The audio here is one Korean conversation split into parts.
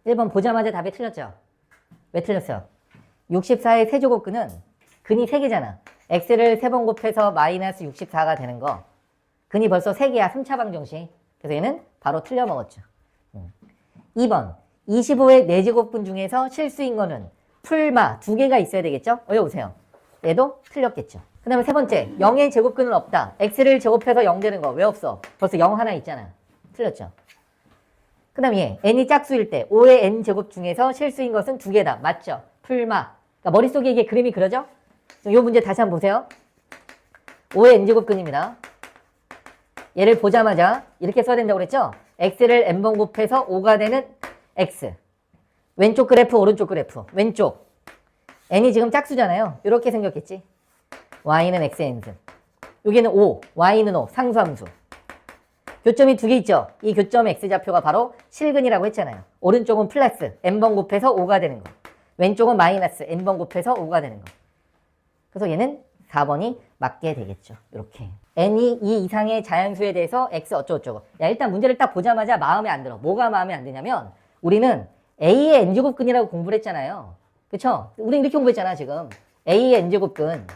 1번 보자마자 답이 틀렸죠? 왜 틀렸어요? 64의 세제곱근은 근이 3개잖아. x를 3번 곱해서 마이너스 64가 되는 거. 근이 벌써 3개야. 3차 방정식. 그래서 얘는 바로 틀려먹었죠. 2번 25의 4제곱근 중에서 실수인 거는 풀마 2개가 있어야 되겠죠? 여기 보세요. 얘도 틀렸겠죠. 그 다음에 세 번째 0의 제곱근은 없다. x를 제곱해서 0 되는 거 왜 없어? 벌써 0 하나 있잖아. 틀렸죠. 그 다음에 얘 n이 짝수일 때 5의 n제곱 중에서 실수인 것은 2개다. 맞죠? 풀마. 그러니까 머릿속에 이게 그림이 그려져? 이 문제 다시 한번 보세요. 5의 n제곱근입니다. 얘를 보자마자 이렇게 써야 된다고 그랬죠? x를 n번 곱해서 5가 되는 x. 왼쪽 그래프, 오른쪽 그래프. 왼쪽. n이 지금 짝수잖아요. 이렇게 생겼겠지. y는 xn승. 여기는 5, y는 5, 상수함수. 교점이 2개 있죠? 이 교점 x좌표가 바로 실근이라고 했잖아요. 오른쪽은 플러스, n번 곱해서 5가 되는 거. 왼쪽은 마이너스, n번 곱해서 5가 되는 거. 그래서 얘는 4번이 맞게 되겠죠. 이렇게. n이 이 이상의 자연수에 대해서 x 어쩌고저쩌고. 야, 일단 문제를 딱 보자마자 마음에 안 들어. 뭐가 마음에 안 드냐면 우리는 a의 n제곱근이라고 공부를 했잖아요. 그쵸? 우리 이렇게 공부했잖아, 지금. a의 n제곱근.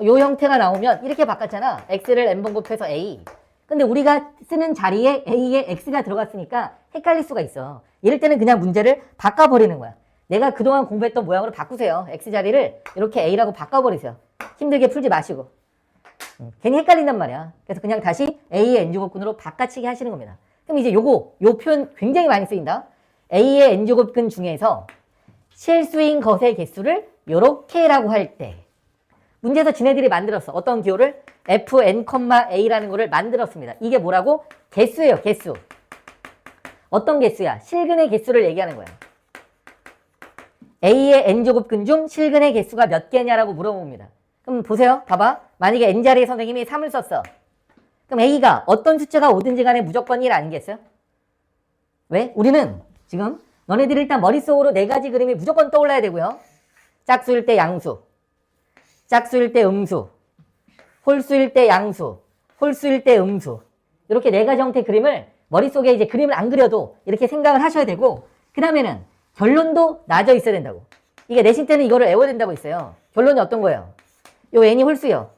요 형태가 나오면 이렇게 바꿨잖아. x를 n번 곱해서 a. 근데 우리가 쓰는 자리에 a에 x가 들어갔으니까 헷갈릴 수가 있어. 이럴 때는 그냥 문제를 바꿔버리는 거야. 내가 그동안 공부했던 모양으로 바꾸세요. x 자리를 이렇게 a라고 바꿔버리세요. 힘들게 풀지 마시고. 괜히 헷갈린단 말이야. 그래서 그냥 다시 a의 n제곱근으로 바꿔치기 하시는 겁니다. 그럼 이제 요 표현 굉장히 많이 쓰인다. a의 n제곱근 중에서 실수인 것의 개수를 요렇게라고 할 때 문제에서 지네들이 만들었어. 어떤 기호를? fn,a라는 거를 만들었습니다. 이게 뭐라고? 개수예요, 개수. 어떤 개수야? 실근의 개수를 얘기하는 거야. a의 n제곱근 중 실근의 개수가 몇 개냐라고 물어봅니다. 그럼 보세요. 봐봐. 만약에 n자리에 선생님이 3을 썼어. 그럼 a가 어떤 숫자가 오든지 간에 무조건 1 아니겠어요? 왜? 우리는 지금 너네들이 일단 머릿속으로 4가지 그림이 무조건 떠올라야 되고요. 짝수일 때 양수, 짝수일 때 음수, 홀수일 때 양수, 홀수일 때 음수. 이렇게 4가지 형태의 그림을 머릿속에 이제 그림을 안 그려도 이렇게 생각을 하셔야 되고, 그 다음에는 결론도 나져 있어야 된다고. 이게 내신 때는 이거를 외워야 된다고 있어요. 결론이 어떤 거예요? 요 n이 홀수요.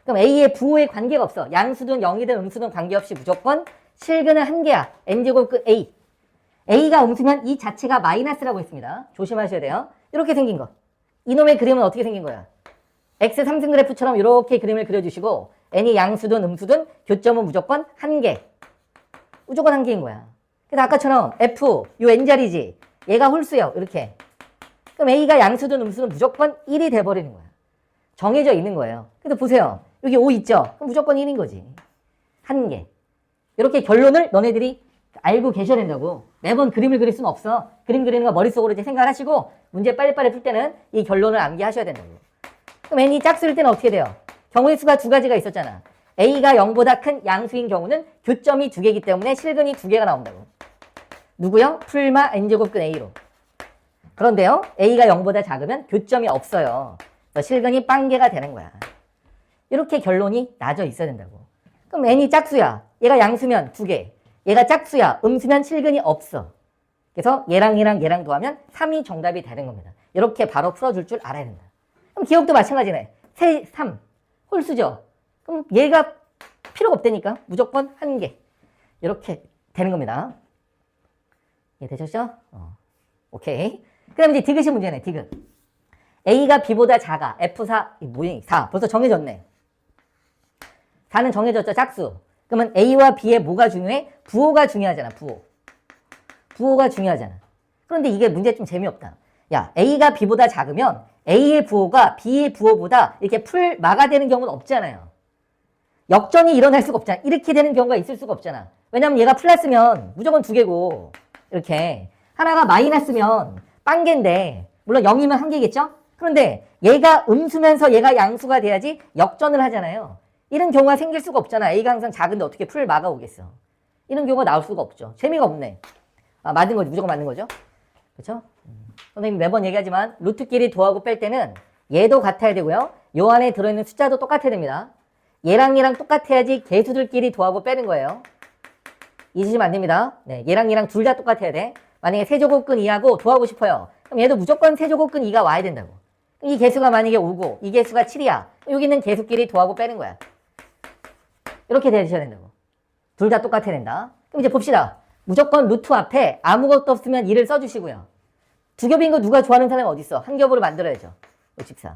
그럼 a의 부호에 관계가 없어. 양수든 0이든 음수든 관계없이 무조건 실근은 1개야. n제곱근 a. a가 음수면 이 자체가 마이너스라고 했습니다. 조심하셔야 돼요. 이렇게 생긴 거. 이놈의 그림은 어떻게 생긴 거야? x 3승 그래프처럼 이렇게 그림을 그려주시고 n이 양수든 음수든 교점은 무조건 1개. 무조건 1개인 거야. 그래서 아까처럼 f, 요 n자리지. 얘가 홀수요. 이렇게. 그럼 a가 양수든 음수든 무조건 1이 돼버리는 거야. 정해져 있는 거예요. 그래서 보세요. 여기 5 있죠? 그럼 무조건 1인 거지. 1개. 이렇게 결론을 너네들이 알고 계셔야 된다고. 매번 그림을 그릴 수는 없어. 그림 그리는 거 머릿속으로 이제 생각하시고 문제 빨리빨리 풀 때는 이 결론을 암기하셔야 된다고. 그럼 n이 짝수일 때는 어떻게 돼요? 경우의 수가 2가지가 있었잖아. a가 0보다 큰 양수인 경우는 교점이 2개이기 때문에 실근이 2개가 나온다고. 누구요? 풀마 n제곱근 a로. 그런데요, a가 0보다 작으면 교점이 없어요. 그래서 실근이 빵개가 되는 거야. 이렇게 결론이 나져 있어야 된다고. 그럼 n이 짝수야. 얘가 양수면 2개. 얘가 짝수야. 음수면 실근이 없어. 그래서 얘랑 얘랑 더하면 3이 정답이 되는 겁니다. 이렇게 바로 풀어줄 줄 알아야 된다. 그럼 기억도 마찬가지네. 3. 홀수죠. 그럼 얘가 필요가 없다니까. 무조건 1개. 이렇게 되는 겁니다. 이해되셨죠? 오케이. 그 다음에 이제 디귿이 문제네. 디귿. a가 b보다 작아. f4, 뭐야? 4. 벌써 정해졌네. 4는 정해졌죠. 짝수. 그러면 a와 b의 뭐가 중요해? 부호가 중요하잖아. 부호가 중요하잖아. 그런데 이게 문제 좀 재미없다. 야, a가 b보다 작으면 a의 부호가 b의 부호보다 이렇게 풀마가 되는 경우는 없잖아요. 역전이 일어날 수가 없잖아. 이렇게 되는 경우가 있을 수가 없잖아. 왜냐면 얘가 플러스면 무조건 2개고 이렇게 하나가 마이너스면 빵개인데 물론 0이면 1개겠죠? 그런데 얘가 음수면서 얘가 양수가 돼야지 역전을 하잖아요. 이런 경우가 생길 수가 없잖아. a가 항상 작은데 어떻게 풀 막아오겠어. 이런 경우가 나올 수가 없죠. 재미가 없네. 맞는 거지. 무조건 맞는 거죠. 그렇죠? 선생님 매번 얘기하지만 루트끼리 더하고 뺄 때는 얘도 같아야 되고요. 요 안에 들어있는 숫자도 똑같아야 됩니다. 얘랑 얘랑 똑같아야지 개수들끼리 더하고 빼는 거예요. 잊으시면 안 됩니다. 네, 얘랑 둘 다 똑같아야 돼. 만약에 세제곱근 2하고 더하고 싶어요. 그럼 얘도 무조건 세제곱근 2가 와야 된다고. 이 개수가 만약에 5고 이 개수가 7이야. 여기 있는 개수끼리 더하고 빼는 거야. 이렇게 되셔야 된다고. 둘 다 똑같아야 된다. 그럼 이제 봅시다. 무조건 루트 앞에 아무것도 없으면 2를 써주시고요. 두 겹인 거 누가 좋아하는 사람이 어디 있어? 한 겹으로 만들어야죠. 54.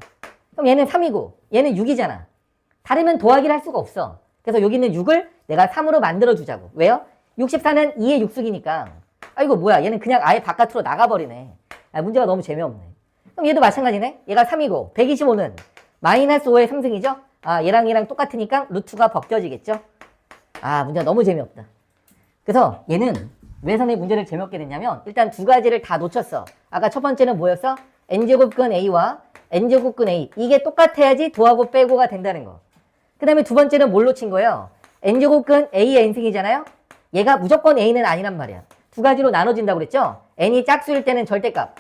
그럼 얘는 3이고 얘는 6이잖아. 다르면 더하기를 할 수가 없어. 그래서 여기 있는 6을 내가 3으로 만들어주자고. 왜요? 64는 2의 육수기니까. 아 이거 뭐야? 얘는 그냥 아예 바깥으로 나가버리네. 아, 문제가 너무 재미없네. 그럼 얘도 마찬가지네. 얘가 3이고 125는 마이너스 5의 3승이죠? 아 얘랑 똑같으니까 루트가 벗겨지겠죠? 아 문제가 너무 재미없다. 그래서 얘는 왜 선생님 문제를 재미없게 됐냐면 일단 두 가지를 다 놓쳤어. 아까 첫 번째는 뭐였어? n제곱근 a와 n제곱근 a. 이게 똑같아야지 더하고 빼고가 된다는 거. 그 다음에 두 번째는 뭘 놓친 거예요? n제곱근 a의 n승이잖아요? 얘가 무조건 a는 아니란 말이야. 두 가지로 나눠진다고 그랬죠? n이 짝수일 때는 절대값.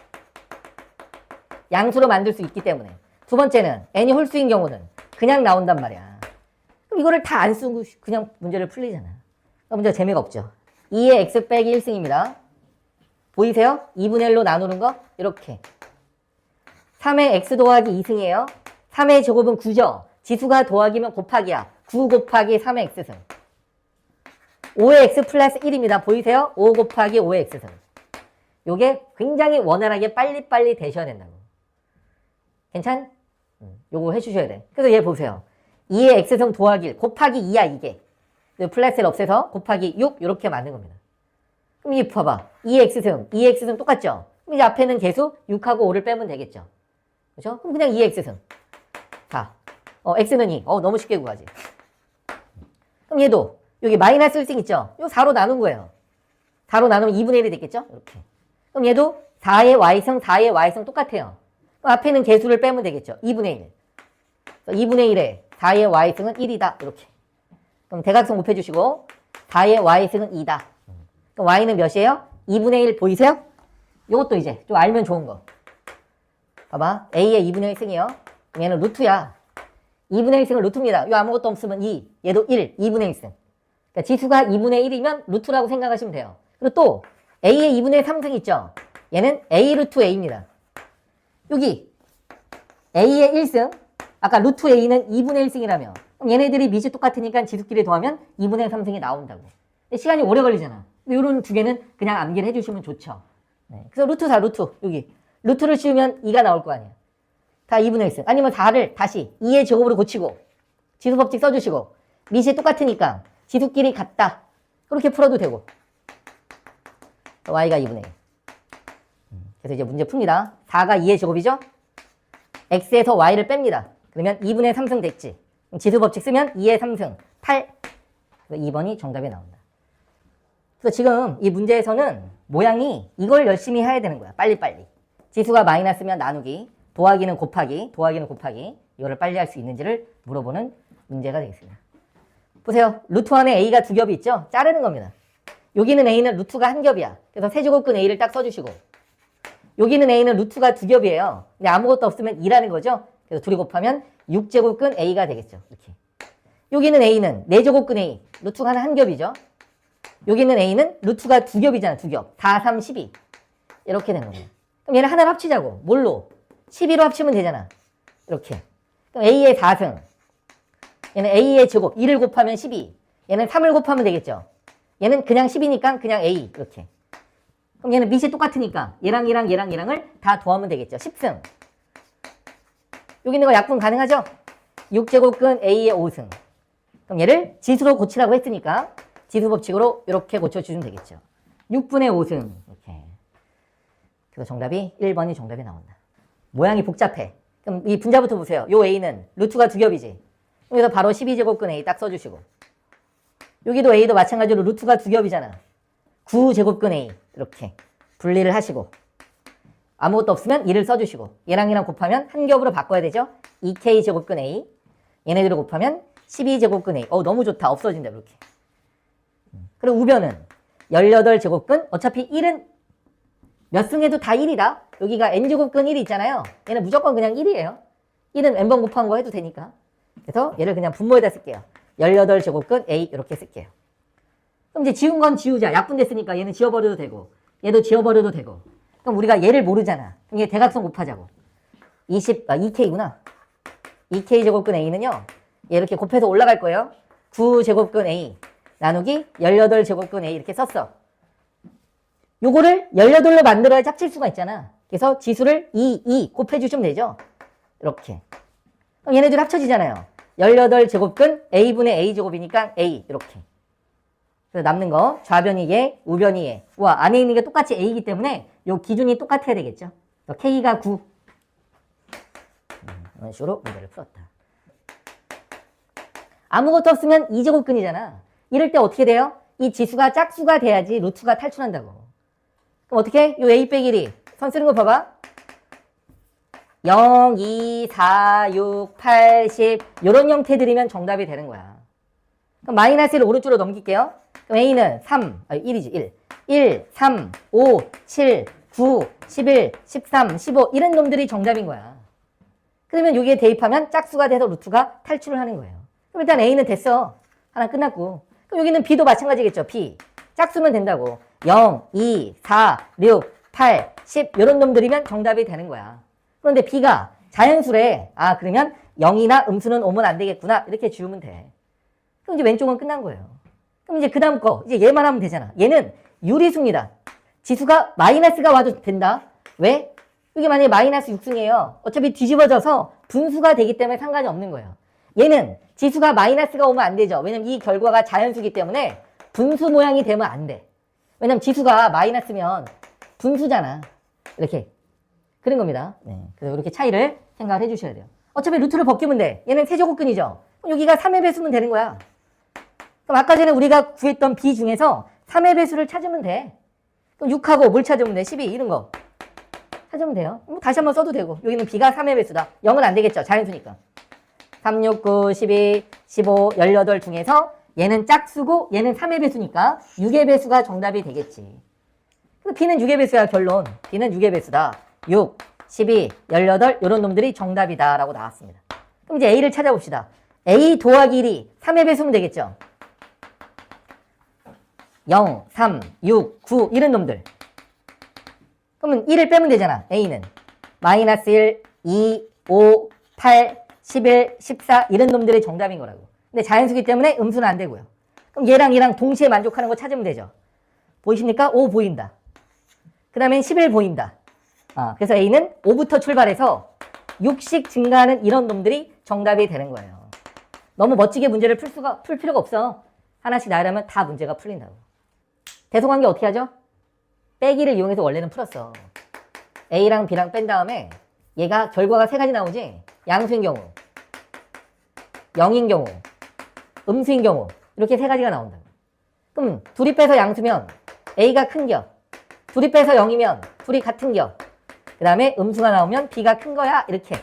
양수로 만들 수 있기 때문에. 두 번째는 n이 홀수인 경우는 그냥 나온단 말이야. 그럼 이거를 다 안 쓰고 그냥 문제를 풀리잖아. 문제가 재미가 없죠. 2의 x 빼기 1승입니다. 보이세요? 2분의 1로 나누는 거? 이렇게. 3의 x 더하기 2승이에요. 3의 제곱은 9죠. 지수가 더하기면 곱하기야. 9 곱하기 3의 x승. 5의 x 플러스 1입니다. 보이세요? 5 곱하기 5의 x승. 요게 굉장히 원활하게 빨리빨리 되셔야 된다고. 괜찮? 요거 해주셔야 돼. 그래서 얘 보세요. 2의 x승 더하기 1 곱하기 2야 이게. 플러스를 없애서 곱하기 6 이렇게 만든 겁니다. 그럼 이게 봐봐. 2x승, 2x승 똑같죠? 그럼 이제 앞에는 계수 6하고 5를 빼면 되겠죠. 그렇죠? 그럼 그냥 2x승. 자, x는 2. 너무 쉽게 구하지. 그럼 얘도 여기 마이너스 1승 있죠? 요 4로 나눈 거예요. 4로 나누면 2분의 1이 됐겠죠? 이렇게. 그럼 얘도 4의 y승, 4의 y승 똑같아요. 그럼 앞에는 개수를 빼면 되겠죠? 2분의 1. 2분의 1에 4의 y승은 1이다. 이렇게. 그럼 대각선 곱해주시고 4의 y승은 2다. 그럼 y는 몇이에요? 2분의 1 보이세요? 이것도 이제 좀 알면 좋은 거. 봐봐. a의 2분의 1승이에요. 얘는 루트야. 2분의 1승은 루트입니다. 요 아무것도 없으면 2. 얘도 1. 2분의 1승. 그러니까 지수가 2분의 1이면 루트라고 생각하시면 돼요. 그리고 또 a의 2분의 3승 있죠? 얘는 a 루트 a입니다. 여기 a의 1승. 아까 루트 a는 2분의 1승이라며. 그럼 얘네들이 밑이 똑같으니까 지수끼리 더하면 2분의 3승이 나온다고. 근데 시간이 오래 걸리잖아. 근데 이런 두 개는 그냥 암기를 해주시면 좋죠. 네. 그래서 루트 4, 루트. 여기. 루트를 씌우면 2가 나올 거 아니야. 다 2분의 1승. 아니면 4를 다시 2의 제곱으로 고치고 지수 법칙 써주시고 밑이 똑같으니까 지수끼리 같다. 그렇게 풀어도 되고. y가 2분의 1. 그래서 이제 문제 풉니다. 4가 2의 제곱이죠? x에서 y를 뺍니다. 그러면 2분의 3승 됐지. 지수 법칙 쓰면 2의 3승 8. 2번이 정답이 나온다. 그래서 지금 이 문제에서는 모양이 이걸 열심히 해야 되는 거야. 빨리빨리. 지수가 마이너스면 나누기, 더하기는 곱하기, 더하기는 곱하기. 이거를 빨리 할 수 있는지를 물어보는 문제가 되겠습니다. 보세요. 루트 안에 a가 두 겹이 있죠? 자르는 겁니다. 여기는 a는 루트가 한 겹이야. 그래서 세제곱근 a를 딱 써주시고 여기는 a는 루트가 두 겹이에요. 근데 아무것도 없으면 2라는 거죠? 그래서 둘이 곱하면 6제곱근 a가 되겠죠. 이렇게. 여기는 a는 4제곱근 a. 루트가 한 겹이죠. 여기는 a는 루트가 두 겹이잖아. 두 겹. 4, 3, 12. 이렇게 되는 겁니다. 그럼 얘를 하나를 합치자고. 뭘로? 12로 합치면 되잖아. 이렇게. 그럼 a의 4승. 얘는 a의 제곱. 2를 곱하면 12. 얘는 3을 곱하면 되겠죠. 얘는 그냥 10이니까 그냥 a. 이렇게. 그럼 얘는 밑이 똑같으니까 얘랑을 다 더하면 되겠죠. 10승. 여기 있는 거 약분 가능하죠? 6제곱근 a의 5승. 그럼 얘를 지수로 고치라고 했으니까 지수 법칙으로 이렇게 고쳐주시면 되겠죠. 6분의 5승. 이렇게. 그래서 정답이 1번이 정답이 나온다. 모양이 복잡해. 그럼 이 분자부터 보세요. 요 a는 루트가 두 겹이지. 여기서 바로 12제곱근 a 딱 써주시고 여기도 a도 마찬가지로 루트가 두 겹이잖아. 9제곱근 a 이렇게 분리를 하시고 아무것도 없으면 2를 써주시고 얘랑 곱하면 한 겹으로 바꿔야 되죠. 2k제곱근 a 얘네들을 곱하면 12제곱근 a. 너무 좋다. 없어진다 이렇게. 그리고 우변은 18제곱근 어차피 1은 몇 승에도 다 1이다. 여기가 n제곱근 1이 있잖아요. 얘는 무조건 그냥 1이에요. 1은 n번 곱한 거 해도 되니까. 그래서 얘를 그냥 분모에다 쓸게요. 18제곱근 a 이렇게 쓸게요. 그럼 이제 지운 건 지우자. 약분됐으니까 얘는 지워버려도 되고 얘도 지워버려도 되고. 그럼 우리가 얘를 모르잖아. 그럼 얘 대각선 곱하자고. 2K구나. 2K 제곱근 A는요. 얘 이렇게 곱해서 올라갈 거예요. 9 제곱근 A 나누기 18 제곱근 A 이렇게 썼어. 요거를 18로 만들어야 합칠 수가 있잖아. 그래서 지수를 2 곱해주시면 되죠. 이렇게. 그럼 얘네들 합쳐지잖아요. 18 제곱근 A분의 A 제곱이니까 A 이렇게. 그래서 남는 거 좌변이 얘, 우변이 얘. 와, 안에 있는 게 똑같이 A이기 때문에 요 기준이 똑같아야 되겠죠. 그래서 K가 9. 이런 식으로 문제를 풀었다. 아무것도 없으면 2제곱근이잖아. 이럴 때 어떻게 돼요? 이 지수가 짝수가 돼야지 루트가 탈출한다고. 그럼 어떻게? 요 A 빼기 1이 선 쓰는 거 봐봐. 0, 2, 4, 6, 8, 10 이런 형태들이면 정답이 되는 거야. 그럼 마이너스를 오른쪽으로 넘길게요. 그럼 A는 1이지 1, 3, 5, 7, 9, 11, 13, 15 이런 놈들이 정답인 거야. 그러면 여기에 대입하면 짝수가 돼서 루트가 탈출을 하는 거예요. 그럼 일단 A는 됐어. 하나 끝났고. 그럼 여기는 B도 마찬가지겠죠. B. 짝수면 된다고. 0, 2, 4, 6, 8, 10 이런 놈들이면 정답이 되는 거야. 그런데 B가 자연수래. 아, 그러면 0이나 음수는 오면 안 되겠구나. 이렇게 지우면 돼. 그럼 이제 왼쪽은 끝난 거예요. 그럼 이제 그 다음 거. 이제 얘만 하면 되잖아. 얘는 유리수입니다. 지수가 마이너스가 와도 된다. 왜? 이게 만약에 마이너스 6승이에요. 어차피 뒤집어져서 분수가 되기 때문에 상관이 없는 거예요. 얘는 지수가 마이너스가 오면 안 되죠. 왜냐면 이 결과가 자연수기 때문에 분수 모양이 되면 안 돼. 왜냐면 지수가 마이너스면 분수잖아. 이렇게. 그런 겁니다. 네. 그래서 이렇게 차이를 생각을 해주셔야 돼요. 어차피 루트를 벗기면 돼. 얘는 세제곱근이죠. 그럼 여기가 3의 배수면 되는 거야. 그럼 아까 전에 우리가 구했던 B 중에서 3의 배수를 찾으면 돼. 그럼 6하고 뭘 찾으면 돼? 12 이런 거. 찾으면 돼요. 뭐 다시 한번 써도 되고. 여기는 B가 3의 배수다. 0은 안 되겠죠. 자연수니까. 3, 6, 9, 12, 15, 18 중에서 얘는 짝수고 얘는 3의 배수니까 6의 배수가 정답이 되겠지. B는 6의 배수야 결론. B는 6의 배수다. 6, 12, 18 이런 놈들이 정답이다 라고 나왔습니다. 그럼 이제 A를 찾아봅시다. A 더하기 1이 3의 배수면 되겠죠. 0, 3, 6, 9 이런 놈들. 그러면 1을 빼면 되잖아. A는 마이너스 1, 2, 5, 8, 11, 14 이런 놈들이 정답인 거라고. 근데 자연수기 때문에 음수는 안 되고요. 그럼 얘랑 얘랑 동시에 만족하는 거 찾으면 되죠. 보이십니까? 5 보인다. 그 다음엔 11 보인다. 그래서 A는 5부터 출발해서 6씩 증가하는 이런 놈들이 정답이 되는 거예요. 너무 멋지게 문제를 풀 필요가 없어. 하나씩 나열하면 다 문제가 풀린다고. 대소관계 어떻게 하죠? 빼기를 이용해서 원래는 풀었어. A랑 B랑 뺀 다음에 얘가 결과가 세 가지 나오지? 양수인 경우, 0인 경우, 음수인 경우 이렇게 세 가지가 나온다. 그럼 둘이 빼서 양수면 A가 큰 겨, 둘이 빼서 0이면 둘이 같은 겨, 그 다음에 음수가 나오면 B가 큰 거야 이렇게.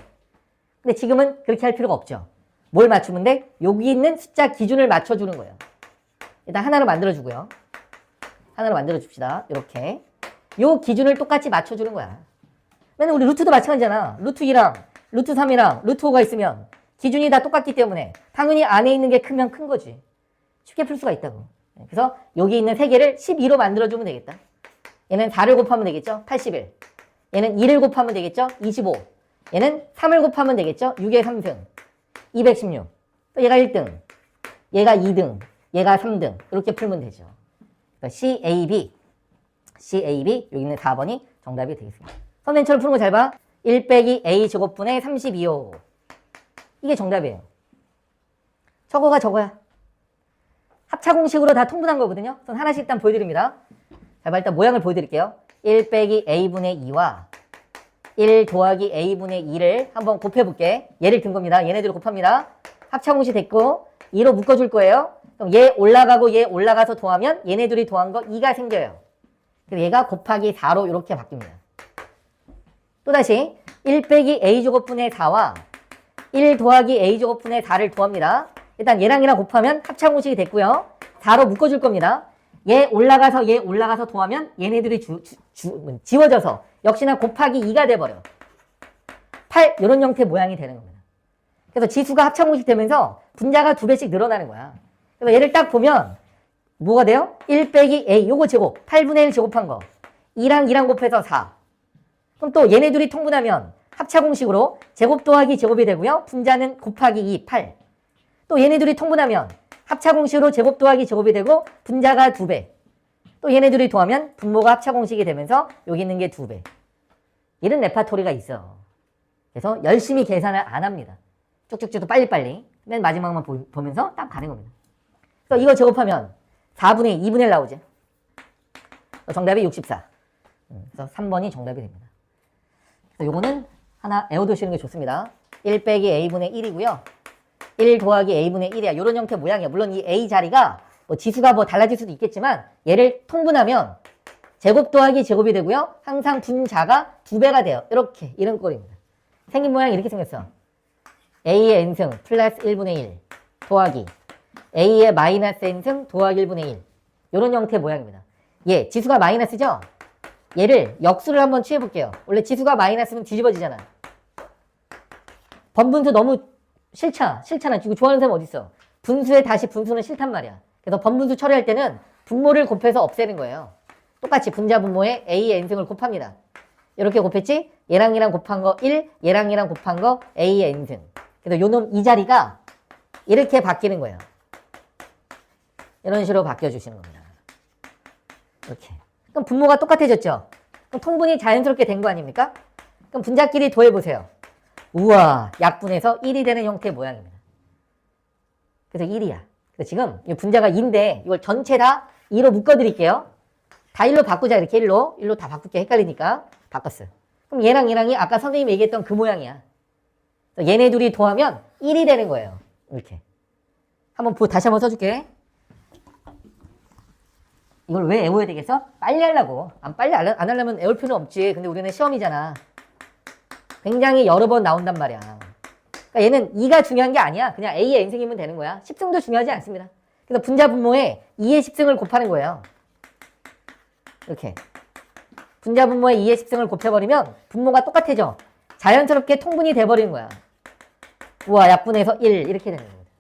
근데 지금은 그렇게 할 필요가 없죠. 뭘 맞추면 돼? 여기 있는 숫자 기준을 맞춰주는 거예요. 일단 하나로 만들어주고요. 하나로 만들어줍시다. 이렇게. 요 기준을 똑같이 맞춰주는 거야. 맨날 우리 루트도 마찬가지잖아. 루트 2랑 루트 3이랑 루트 5가 있으면 기준이 다 똑같기 때문에 당연히 안에 있는 게 크면 큰 거지. 쉽게 풀 수가 있다고. 그래서 여기 있는 세 개를 12로 만들어주면 되겠다. 얘는 4를 곱하면 되겠죠? 81. 얘는 2를 곱하면 되겠죠? 25. 얘는 3을 곱하면 되겠죠? 6의 3승. 216. 또 얘가 1등. 얘가 2등. 얘가 3등. 이렇게 풀면 되죠. CAB. CAB. 여기 있는 4번이 정답이 되겠습니다. 선생님처럼 푸는 거 잘 봐. 1 빼기 A 제곱분의 32호. 이게 정답이에요. 저거야. 합차 공식으로 다 통분한 거거든요. 전 하나씩 일단 보여드립니다. 자, 일단 모양을 보여드릴게요. 1 빼기 A분의 2와 1 더하기 A분의 2를 한번 곱해볼게. 얘를 든 겁니다. 얘네들을 곱합니다. 합차 공식 됐고 2로 묶어줄 거예요. 그럼 얘 올라가고 얘 올라가서 더하면 얘네들이 더한 거 2가 생겨요. 그래서 얘가 곱하기 4로 이렇게 바뀝니다. 또다시 1 빼기 A제곱분의 4와 1 더하기 A제곱분의 4를 더합니다. 일단 얘랑 얘랑 곱하면 합차 공식이 됐고요. 4로 묶어줄 겁니다. 얘 올라가서 더하면 얘네들이 지워져서 역시나 곱하기 2가 돼버려. 8 이런 형태 모양이 되는 겁니다. 그래서 지수가 합차 공식 되면서 분자가 2배씩 늘어나는 거야. 그래서 얘를 딱 보면 뭐가 돼요? 1 빼기 A 요거 제곱 8분의 1 제곱한 거 2랑 곱해서 4. 그럼 또 얘네 둘이 통분하면 합차 공식으로 제곱 더하기 제곱이 되고요. 분자는 곱하기 2, 8. 또 얘네 둘이 통분하면 합차 공식으로 제곱 더하기 제곱이 되고 분자가 2배. 또 얘네 둘이 더하면 분모가 합차 공식이 되면서 여기 있는 게 2배. 이런 레파토리가 있어. 그래서 열심히 계산을 안 합니다. 쭉쭉쭉 빨리빨리. 맨 마지막만 보면서 딱 가는 겁니다. 그래서 이거 제곱하면 4분의 2분의 1 나오죠. 정답이 64. 그래서 3번이 정답이 됩니다. 그래서 요거는 하나 외워두시는 게 좋습니다. 1 빼기 A분의 1이고요. 1 더하기 A분의 1이야. 요런 형태 모양이야. 물론 이 A 자리가 뭐 지수가 뭐 달라질 수도 있겠지만 얘를 통분하면 제곱 더하기 제곱이 되고요. 항상 분자가 2배가 돼요. 이렇게 이런 꼴입니다. 생긴 모양이 이렇게 생겼어. A의 n승 플러스 1분의 1 더하기 A의 마이너스 n승 더하기 1분의 1 이런 형태 모양입니다. 얘 지수가 마이너스죠? 얘를 역수를 한번 취해볼게요. 원래 지수가 마이너스면 뒤집어지잖아. 번분수 너무 싫잖아. 이거 좋아하는 사람 어딨어? 분수에 다시 분수는 싫단 말이야. 그래서 번분수 처리할 때는 분모를 곱해서 없애는 거예요. 똑같이 분자 분모에 A의 n승을 곱합니다. 이렇게 곱했지? 얘랑 곱한 거 1, 얘랑 곱한 거 A의 n승. 그래서 요놈 이 자리가 이렇게 바뀌는 거예요. 이런 식으로 바뀌어주시는 겁니다. 이렇게. 그럼 분모가 똑같아졌죠? 그럼 통분이 자연스럽게 된 거 아닙니까? 그럼 분자끼리 더해보세요. 우와, 약분해서 1이 되는 형태의 모양입니다. 그래서 1이야. 그래서 지금 이 분자가 2인데 이걸 전체 다 2로 묶어드릴게요. 다 1로 바꾸자. 이렇게 1로 다 바꿀게. 헷갈리니까 바꿨어요. 그럼 얘랑이 아까 선생님이 얘기했던 그 모양이야. 얘네 둘이 더하면 1이 되는 거예요. 이렇게. 다시 한번 써줄게. 이걸 왜 외워야 되겠어? 빨리 하려고. 빨리 안 하려면 외울 필요는 없지. 근데 우리는 시험이잖아. 굉장히 여러 번 나온단 말이야. 그러니까 얘는 2가 중요한 게 아니야. 그냥 A의 n승이면 되는 거야. 10승도 중요하지 않습니다. 그래서 분자 분모에 2의 10승을 곱하는 거예요. 이렇게. 분자 분모에 2의 10승을 곱해버리면 분모가 똑같아져. 자연스럽게 통분이 돼버리는 거야. 우와, 약분해서 1 이렇게 되는 겁니다.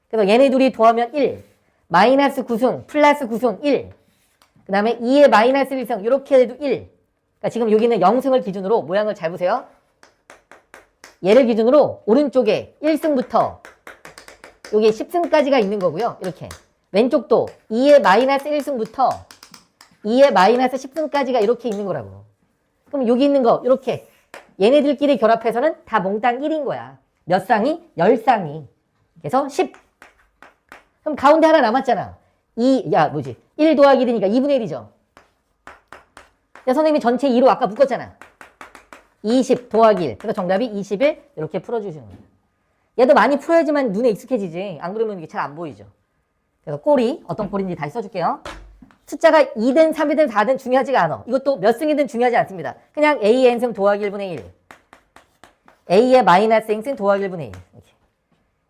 그래서 얘네 둘이 더하면 1, 마이너스 9승, 플러스 9승 1, 그 다음에 2의 마이너스 1승 이렇게 해도 1. 그러니까 지금 여기는 0승을 기준으로 모양을 잘 보세요. 얘를 기준으로 오른쪽에 1승부터 여기 10승까지가 있는 거고요. 이렇게. 왼쪽도 2의 마이너스 1승부터 2의 마이너스 10승까지가 이렇게 있는 거라고. 그럼 여기 있는 거 이렇게 얘네들끼리 결합해서는 다 몽땅 1인 거야. 몇 쌍이? 10쌍이. 그래서 10. 그럼 가운데 하나 남았잖아. 1 더하기 1이니까 2분의 1이죠. 야, 선생님이 전체 2로 아까 묶었잖아. 20 더하기 1. 그래서 정답이 21 이렇게 풀어주시는 거예요. 얘도 많이 풀어야지만 눈에 익숙해지지. 안 그러면 이게 잘 안 보이죠. 그래서 꼴이 어떤 꼴인지 다시 써줄게요. 숫자가 2든 3이든 4든 중요하지가 않아. 이것도 몇 승이든 중요하지 않습니다. 그냥 A의 n승 더하기 1분의 1. A의 마이너스 n승 더하기 1분의 1. 이렇게.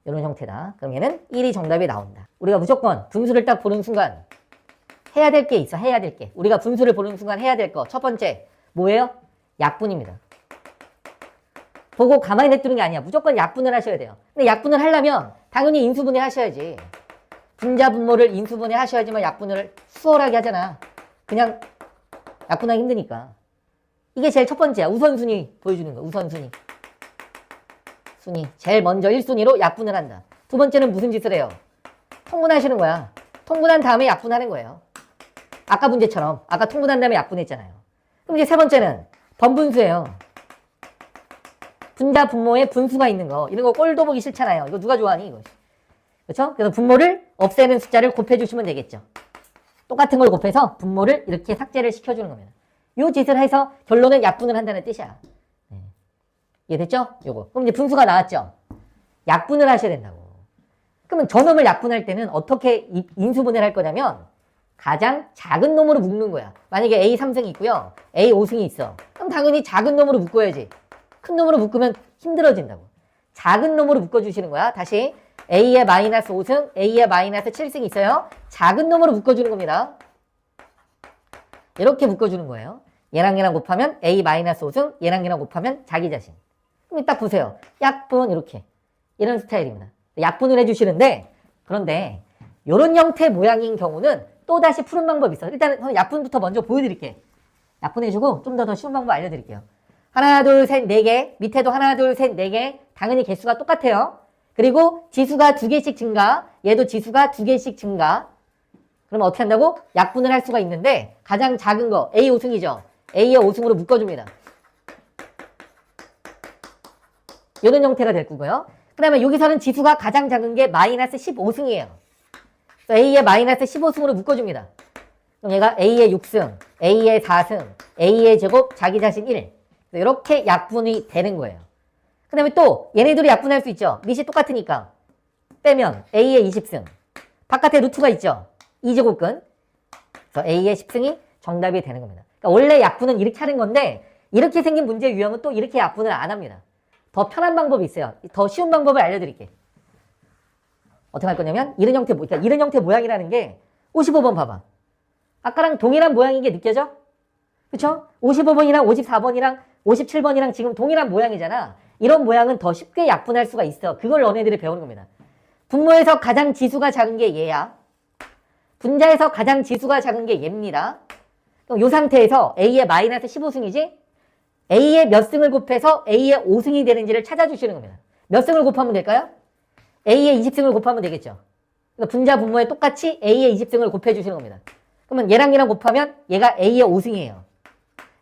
이런 형태다. 그럼 얘는 1이 정답이 나온다. 우리가 무조건 분수를 딱 보는 순간 해야 될 게 있어. 해야 될 게. 우리가 분수를 보는 순간 해야 될 거. 첫 번째 뭐예요? 약분입니다. 보고 가만히 냅두는 게 아니야. 무조건 약분을 하셔야 돼요. 근데 약분을 하려면 당연히 인수분해 하셔야지. 분자 분모를 인수분해 하셔야지만 약분을 수월하게 하잖아. 그냥 약분하기 힘드니까. 이게 제일 첫 번째야. 우선순위 보여주는 거. 우선순위. 제일 먼저 1순위로 약분을 한다. 두 번째는 무슨 짓을 해요? 통분하시는 거야. 통분한 다음에 약분하는 거예요. 아까 문제처럼. 아까 통분한 다음에 약분했잖아요. 그럼 이제 세 번째는 번분수예요. 분자 분모에 분수가 있는 거. 이런 거 꼴도 보기 싫잖아요. 이거 누가 좋아하니? 이거. 그렇죠? 그래서 분모를 없애는 숫자를 곱해주시면 되겠죠. 똑같은 걸 곱해서 분모를 이렇게 삭제를 시켜주는 겁니다. 요 짓을 해서 결론은 약분을 한다는 뜻이야. 이해됐죠? 요거. 그럼 이제 분수가 나왔죠? 약분을 하셔야 된다고. 그러면 저놈을 약분할 때는 어떻게 인수분해를 할 거냐면 가장 작은 놈으로 묶는 거야. 만약에 A 3승이 있고요. A 5승이 있어. 그럼 당연히 작은 놈으로 묶어야지. 큰 놈으로 묶으면 힘들어진다고. 작은 놈으로 묶어주시는 거야. 다시 A의 마이너스 5승, A의 마이너스 7승이 있어요. 작은 놈으로 묶어주는 겁니다. 이렇게 묶어주는 거예요. 얘랑 곱하면 A 마이너스 5승, 얘랑 곱하면 자기 자신. 그럼 딱 보세요. 약분 이렇게. 이런 스타일입니다. 약분을 해주시는데 그런데 이런 형태 모양인 경우는 또다시 푸는 방법이 있어. 일단 약분부터 먼저 보여드릴게. 약분해주고 좀 더 쉬운 방법 알려드릴게요. 하나, 둘, 셋, 네 개. 밑에도 하나, 둘, 셋, 네 개. 당연히 개수가 똑같아요. 그리고 지수가 2개씩 증가. 얘도 지수가 2개씩 증가. 그러면 어떻게 한다고? 약분을 할 수가 있는데 가장 작은 거 A 5승이죠. A의 5승으로 묶어줍니다. 이런 형태가 될 거고요. 그 다음에 여기서는 지수가 가장 작은 게 마이너스 15승이에요. A의 마이너스 15승으로 묶어줍니다. 그럼 얘가 A의 6승, A의 4승, A의 제곱, 자기 자신 1. 이렇게 약분이 되는 거예요. 그 다음에 또 얘네들이 약분할 수 있죠. 밑이 똑같으니까. 빼면 A의 20승. 바깥에 루트가 있죠. 2제곱근. 그래서 A의 10승이 정답이 되는 겁니다. 그러니까 원래 약분은 이렇게 하는 건데 이렇게 생긴 문제 유형은 또 이렇게 약분을 안 합니다. 더 편한 방법이 있어요. 더 쉬운 방법을 알려드릴게요. 어떻게 할 거냐면 이런 형태, 그러니까 이런 형태 모양이라는 게 55번 봐봐. 아까랑 동일한 모양인 게 느껴져? 그쵸? 55번이랑 54번이랑 57번이랑 지금 동일한 모양이잖아. 이런 모양은 더 쉽게 약분할 수가 있어. 그걸 너네들이 배우는 겁니다. 분모에서 가장 지수가 작은 게 얘야. 분자에서 가장 지수가 작은 게 얘입니다. 그럼 이 상태에서 A의 마이너스 15승이지? A의 몇 승을 곱해서 A의 5승이 되는지를 찾아주시는 겁니다. 몇 승을 곱하면 될까요? A의 20승을 곱하면 되겠죠. 그러니까 분자 분모에 똑같이 A의 20승을 곱해주시는 겁니다. 그러면 얘랑 얘랑 곱하면 얘가 A의 5승이에요.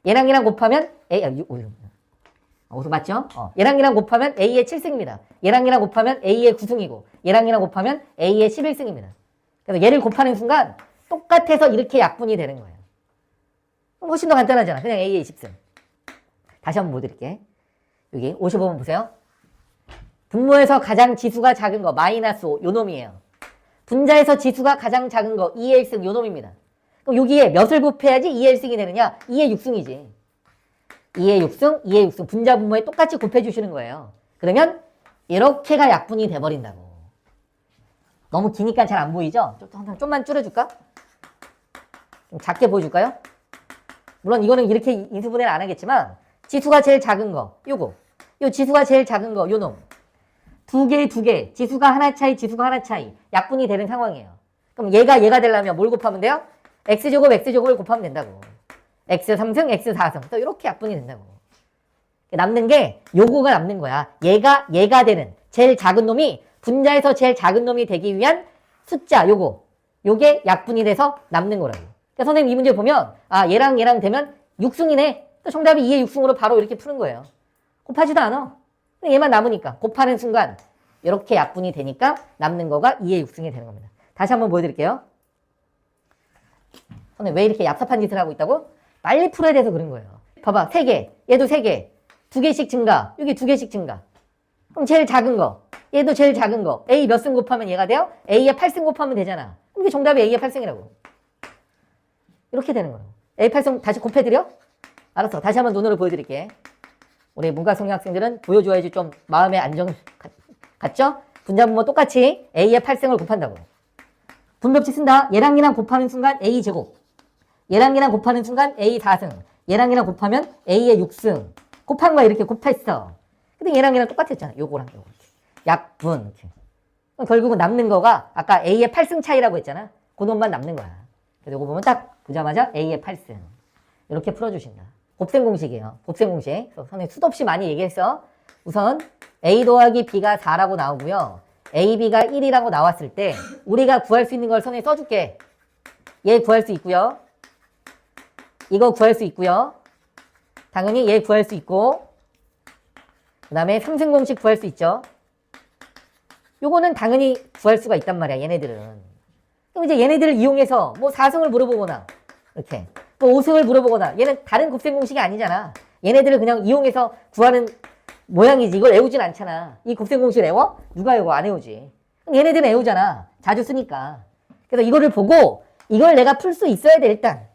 얘랑 얘랑 곱하면 A, 5승 맞죠? 얘랑 얘랑 곱하면 A의 7승입니다. 얘랑 얘랑 곱하면 A의 9승이고 얘랑 얘랑 곱하면 A의 11승입니다. 그래서 얘를 곱하는 순간 똑같아서 이렇게 약분이 되는 거예요. 그럼 훨씬 더 간단하잖아. 그냥 A의 20승. 다시 한번 보여드릴게. 여기 55번 보세요. 분모에서 가장 지수가 작은 거 마이너스 5 요 놈이에요. 분자에서 지수가 가장 작은 거 2의 1승 요 놈입니다. 그럼 여기에 몇을 곱해야지 2의 1승이 되느냐? 2의 6승이지. 2의 6승, 2의 6승. 분자 분모에 똑같이 곱해주시는 거예요. 그러면 이렇게가 약분이 돼버린다고. 너무 기니까 잘 안 보이죠? 좀만 줄여줄까? 좀 작게 보여줄까요? 물론 이거는 이렇게 인수분해를 안 하겠지만 지수가 제일 작은 거 요거. 요 지수가 제일 작은 거 요 놈. 두 개. 지수가 하나 차이, 지수가 하나 차이. 약분이 되는 상황이에요. 그럼 얘가 되려면 뭘 곱하면 돼요? x제곱을 곱하면 된다고. x 3승, x 4승. 또 이렇게 약분이 된다고. 남는 게 요거가 남는 거야. 얘가 되는 제일 작은 놈이 분자에서 제일 작은 놈이 되기 위한 숫자 요게 약분이 돼서 남는 거라고. 그러니까 선생님 이 문제 보면 얘랑 되면 6승이네. 또 정답이 2의 6승으로 바로 이렇게 푸는 거예요. 곱하지도 않아. 얘만 남으니까 곱하는 순간 이렇게 약분이 되니까 남는 거가 2의 6승이 되는 겁니다. 다시 한번 보여드릴게요. 선생님 왜 이렇게 얍삽한 짓을 하고 있다고? 빨리 풀어야 돼서 그런 거예요. 봐봐 3개, 얘도 3개, 2개씩 증가, 여기 2개씩 증가. 그럼 제일 작은 거, 얘도 제일 작은 거, A 몇 승 곱하면 얘가 돼요? A의 8승 곱하면 되잖아. 그럼 이게 정답이 A의 8승이라고. 이렇게 되는 거예요. A 8승 다시 곱해드려? 알았어. 다시 한번 눈으로 보여드릴게. 우리 문과성형 학생들은 보여줘야지 좀 마음의 안정 같죠? 분자 분모 똑같이 A의 8승을 곱한다고. 분법칙 쓴다. 얘랑 곱하는 순간 A 제곱. 얘랑 곱하는 순간 A 4승. 얘랑 곱하면 A의 6승. 곱한 거야. 이렇게 곱했어. 근데 얘랑 똑같았잖아. 요거랑 요거. 약분. 이렇게. 결국은 남는 거가 아까 A의 8승 차이라고 했잖아. 그 놈만 남는 거야. 그래서 이거 보면 딱 보자마자 A의 8승. 이렇게 풀어주신다. 곱셈 공식이에요. 곱셈 공식. 선생님 수도 없이 많이 얘기했어. 우선 A 더하기 B가 4라고 나오고요. AB가 1이라고 나왔을 때 우리가 구할 수 있는 걸 선생님이 써줄게. 얘 구할 수 있고요. 이거 구할 수 있고요. 당연히 얘 구할 수 있고 그 다음에 3승 공식 구할 수 있죠. 요거는 당연히 구할 수가 있단 말이야. 얘네들은. 그럼 이제 얘네들을 이용해서 뭐 4승을 물어보거나 이렇게 또 5승을 물어보거나 얘는 다른 곱셈 공식이 아니잖아. 얘네들을 그냥 이용해서 구하는 모양이지. 이걸 외우진 않잖아. 이 곱셈 공식을 외워? 누가 외워? 안 외우지. 얘네들은 외우잖아. 자주 쓰니까. 그래서 이거를 보고 이걸 내가 풀 수 있어야 돼 일단.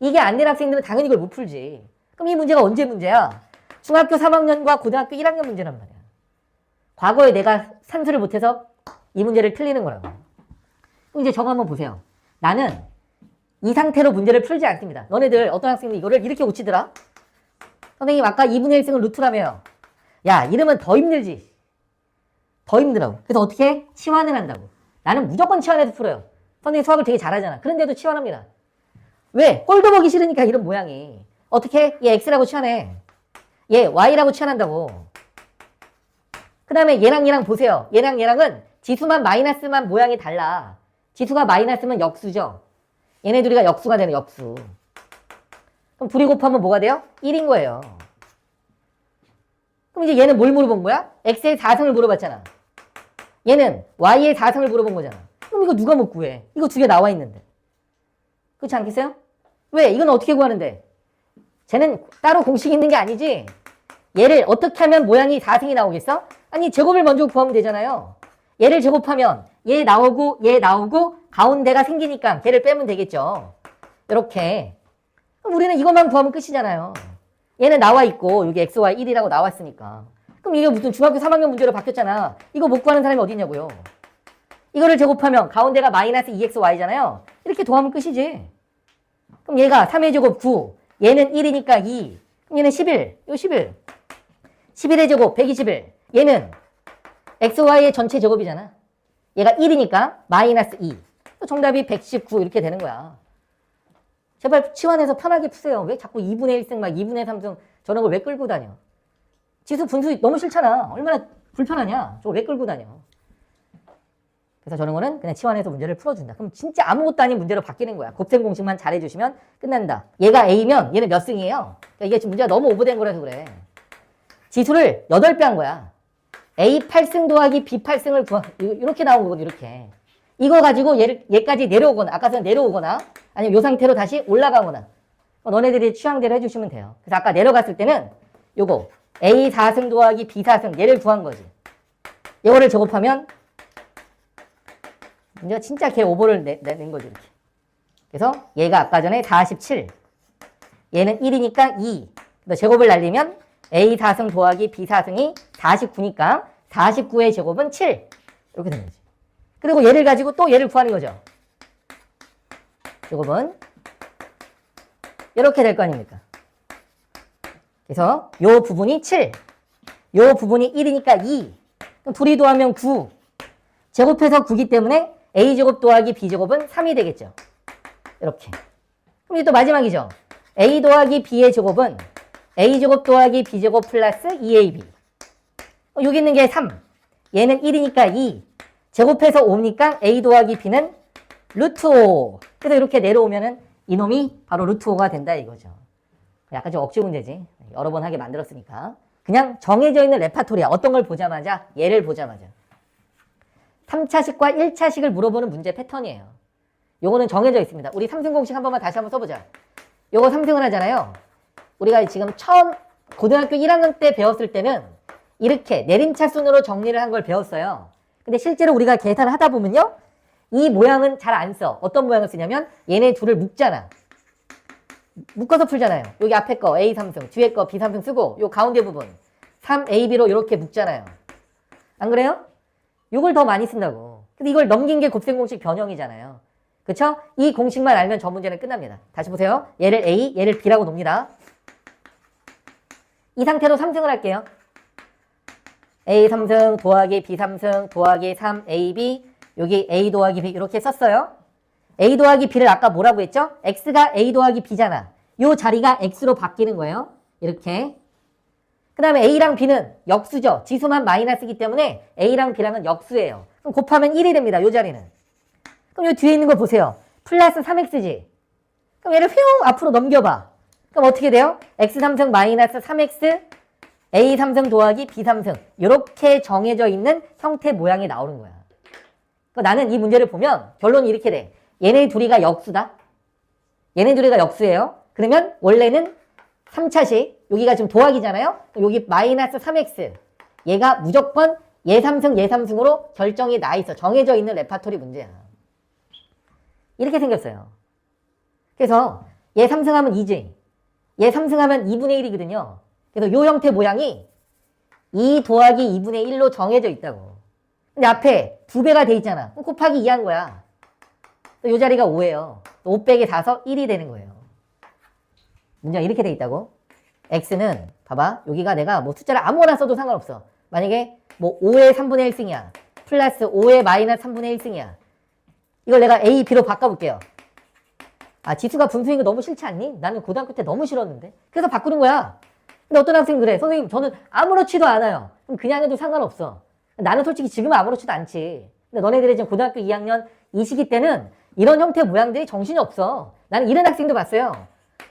이게 안 된 학생들은 당연히 이걸 못 풀지. 그럼 이 문제가 언제 문제야? 중학교 3학년과 고등학교 1학년 문제란 말이야. 과거에 내가 산수를 못해서 이 문제를 틀리는 거라고. 그럼 이제 저거 한번 보세요. 나는 이 상태로 문제를 풀지 않습니다. 너네들 어떤 학생들이 이거를 이렇게 고치더라? 선생님 아까 2분의 1승은 루트라며요. 야 이러면 더 힘들지. 더 힘들어. 그래서 어떻게 해? 치환을 한다고. 나는 무조건 치환해서 풀어요. 선생님 수학을 되게 잘하잖아. 그런데도 치환합니다. 왜? 꼴도 보기 싫으니까 이런 모양이. 어떻게? 얘 x라고 치환해. 얘 y라고 치환한다고. 그 다음에 얘랑 보세요. 얘랑은 지수만 마이너스만 모양이 달라. 지수가 마이너스면 역수죠. 얘네 둘이가 역수가 되는 역수. 그럼 둘이 곱하면 뭐가 돼요? 1인 거예요. 그럼 이제 얘는 뭘 물어본 거야? x의 4승을 물어봤잖아. 얘는 y의 4승을 물어본 거잖아. 그럼 이거 누가 못 구해? 이거 두 개 나와 있는데. 그렇지 않겠어요? 왜? 이건 어떻게 구하는데? 쟤는 따로 공식이 있는 게 아니지. 얘를 어떻게 하면 모양이 4승이 나오겠어? 아니 제곱을 먼저 구하면 되잖아요. 얘를 제곱하면 얘 나오고 가운데가 생기니까 걔를 빼면 되겠죠. 이렇게. 그럼 우리는 이것만 구하면 끝이잖아요. 얘는 나와 있고 여기 x, y 1이라고 나왔으니까. 그럼 이게 무슨 중학교 3학년 문제로 바뀌었잖아. 이거 못 구하는 사람이 어디 있냐고요. 이거를 제곱하면 가운데가 마이너스 2xy잖아요. 이렇게 더하면 끝이지. 그럼 얘가 3의 제곱 9, 얘는 1이니까 2, 그럼 얘는 11, 요 11. 11의 제곱 121, 얘는 xy의 전체 제곱이잖아. 얘가 1이니까 마이너스 2. 정답이 119 이렇게 되는 거야. 제발 치환해서 편하게 푸세요. 왜 자꾸 2분의 1승 막 2분의 3승 저런 걸 왜 끌고 다녀? 지수 분수 너무 싫잖아. 얼마나 불편하냐. 저거 왜 끌고 다녀. 그래서 저런 거는 그냥 치환해서 문제를 풀어준다. 그럼 진짜 아무것도 아닌 문제로 바뀌는 거야. 곱셈 공식만 잘해주시면 끝난다. 얘가 A면 얘는 몇 승이에요? 그러니까 이게 지금 문제가 너무 오버된 거라서 그래. 지수를 8배 한 거야. A 8승 더하기 B 8승을 이렇게 나온 거거든. 이렇게. 이거 가지고 얘까지 내려오거나 아까처럼 내려오거나 아니면 이 상태로 다시 올라가거나 너네들이 취향대로 해주시면 돼요. 그래서 아까 내려갔을 때는 요거 A 4승 더하기 B 4승 얘를 구한 거지. 이거를 제곱하면 문제가 진짜 개 오버를 낸 거지. 이렇게. 그래서 얘가 아까 전에 47 얘는 1이니까 2 제곱을 날리면 A 4승 더하기 B 4승이 49니까 49의 제곱은 7 이렇게 되는 거지. 그리고 얘를 가지고 또 얘를 구하는 거죠. 제곱은 이렇게 될 거 아닙니까? 그래서 요 부분이 7 요 부분이 1이니까 2 그럼 둘이 더하면 9 제곱해서 9기 때문에 A제곱 더하기 B제곱은 3이 되겠죠. 이렇게. 그럼 이제 또 마지막이죠. A 더하기 B의 제곱은 A제곱 더하기 B제곱 플러스 2AB. 여기 있는 게 3. 얘는 1이니까 2. 제곱해서 5니까 A 더하기 B는 루트 5. 그래서 이렇게 내려오면은 이놈이 바로 루트 5가 된다 이거죠. 약간 좀 억지 문제지. 여러 번 하게 만들었으니까. 그냥 정해져 있는 레파토리야. 어떤 걸 보자마자, 얘를 보자마자. 3차식과 1차식을 물어보는 문제 패턴이에요. 요거는 정해져 있습니다. 우리 삼승 공식 한 번만 다시 한번 써보자. 요거 삼승을 하잖아요. 우리가 지금 처음 고등학교 1학년 때 배웠을 때는 이렇게 내림차순으로 정리를 한 걸 배웠어요. 근데 실제로 우리가 계산을 하다 보면요. 이 모양은 잘 안 써. 어떤 모양을 쓰냐면 얘네 둘을 묶잖아. 묶어서 풀잖아요. 여기 앞에 거 A 3승, 뒤에 거 B 3승 쓰고 요 가운데 부분 3AB로 이렇게 묶잖아요. 안 그래요? 요걸 더 많이 쓴다고. 근데 이걸 넘긴 게 곱셈 공식 변형이잖아요. 그쵸? 이 공식만 알면 저 문제는 끝납니다. 다시 보세요. 얘를 A, 얘를 B라고 놉니다. 이 상태로 3승을 할게요. A 3승 더하기 B 3승 더하기 3AB 여기 A 더하기 B 이렇게 썼어요. A 더하기 B를 아까 뭐라고 했죠? X가 A 더하기 B잖아. 요 자리가 X로 바뀌는 거예요. 이렇게. 그 다음에 A랑 B는 역수죠. 지수만 마이너스이기 때문에 A랑 B랑은 역수예요. 그럼 곱하면 1이 됩니다. 요 자리는. 그럼 요 뒤에 있는 거 보세요. 플러스 3X지. 그럼 얘를 휙 앞으로 넘겨봐. 그럼 어떻게 돼요? X 3승 마이너스 3X A 3승 더하기 B 3승 이렇게 정해져 있는 형태 모양이 나오는 거야. 그러니까 나는 이 문제를 보면 결론이 이렇게 돼. 얘네 둘이가 역수다. 얘네 둘이가 역수예요. 그러면 원래는 3차식 여기가 지금 도학이잖아요. 여기 마이너스 3x 얘가 무조건 얘 3승 얘 3승으로 결정이 나 있어. 정해져 있는 레파토리 문제야. 이렇게 생겼어요. 그래서 얘 3승하면 2지 얘 3승하면 2분의 1이거든요. 그래서 요 형태 모양이 2 더하기 2분의 1로 정해져 있다고. 근데 앞에 2배가 돼 있잖아. 곱하기 2 한 거야. 요 자리가 5예요. 5 빼기 4서 1이 되는 거예요. 문제가 이렇게 돼 있다고. x는 봐봐. 여기가 내가 뭐 숫자를 아무거나 써도 상관없어. 만약에 뭐 5의 3분의 1승이야. 플러스 5의 마이너스 3분의 1승이야. 이걸 내가 A, B로 바꿔볼게요. 아, 지수가 분수인 거 너무 싫지 않니? 나는 고등학교 때 너무 싫었는데. 그래서 바꾸는 거야. 근데 어떤 학생은 그래. 선생님, 저는 아무렇지도 않아요. 그럼 그냥 해도 상관없어. 나는 솔직히 지금은 아무렇지도 않지. 근데 너네들이 지금 고등학교 2학년 이 시기 때는 이런 형태의 모양들이 정신이 없어. 나는 이런 학생도 봤어요.